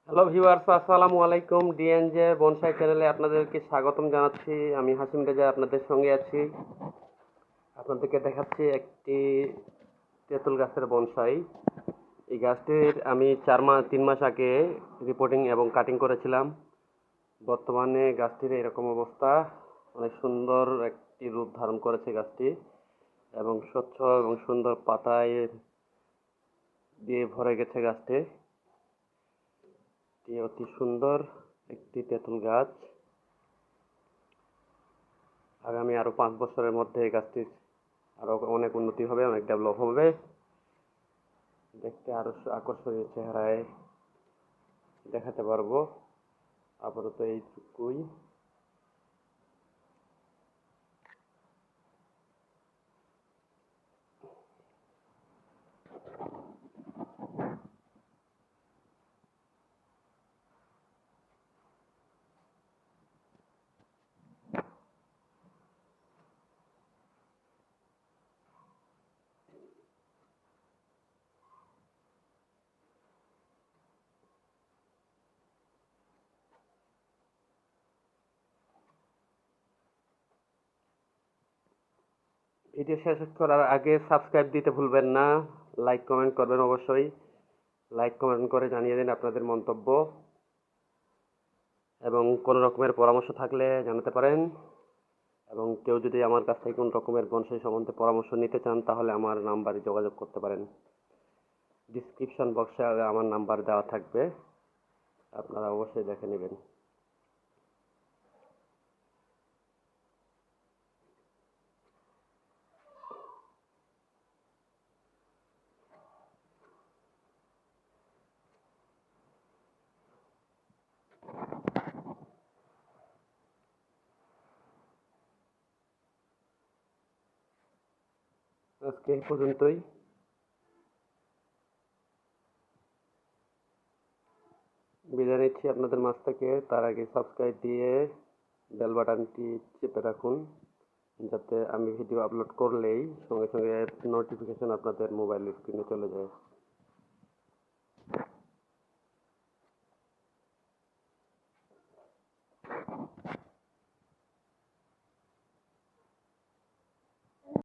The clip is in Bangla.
হ্যালো ভিউয়ার্স, আসসালামু আলাইকুম। ডিএনজে বনসাই চ্যানেলে আপনাদেরকে স্বাগতম জানাচ্ছি। আমি হাসিম রেজা আপনাদের সঙ্গে আছি। আপনাদেরকে দেখাচ্ছি একটি তেঁতুল গাছের বনসাই। এই গাছটির আমি 3 মাস আগে রিপোর্টিং এবং কাটিং করেছিলাম। বর্তমানে গাছটির এরকম অবস্থা। অনেক সুন্দর একটি রূপ ধারণ করেছে গাছটি এবং স্বচ্ছ এবং সুন্দর পাতায় দিয়ে ভরে গেছে গাছটি। এটি অতি সুন্দর একটি তেঁতুল গাছ। আগামী আরো 5 বছরের মধ্যে এই গাছটির আরো অনেক উন্নতি হবে, অনেক ডেভেলপ হবে, দেখতে আরো আকর্ষণীয় চেহারায় দেখাতে পারবো। আপাতত এইটুকুই। ভিডিও শেষ করার আগে সাবস্ক্রাইব দিতে ভুলবেন না। লাইক কমেন্ট করবেন অবশ্যই। লাইক কমেন্ট করে জানিয়ে দিন আপনাদের মন্তব্য এবং কোনো রকমের পরামর্শ থাকলে জানাতে পারেন। এবং কেউ যদি আমার কাছ থেকে কোন রকমের বনসাই সম্বন্ধে পরামর্শ নিতে চান তাহলে আমার নাম্বারে যোগাযোগ করতে পারেন। ডিসক্রিপশন বক্সে আমার নাম্বার দেওয়া থাকবে, আপনারা অবশ্যই দেখে নেবেন। আজকে এই পর্যন্তই। বিদায় নিচ্ছি আপনাদের মাঝ থেকে। তার আগে সাবস্ক্রাইব দিয়ে বেল বাটনটি চেপে রাখুন, যাতে আমি ভিডিও আপলোড করলেই সঙ্গে সঙ্গে নোটিফিকেশন আপনাদের মোবাইল স্ক্রিনে চলে যায়।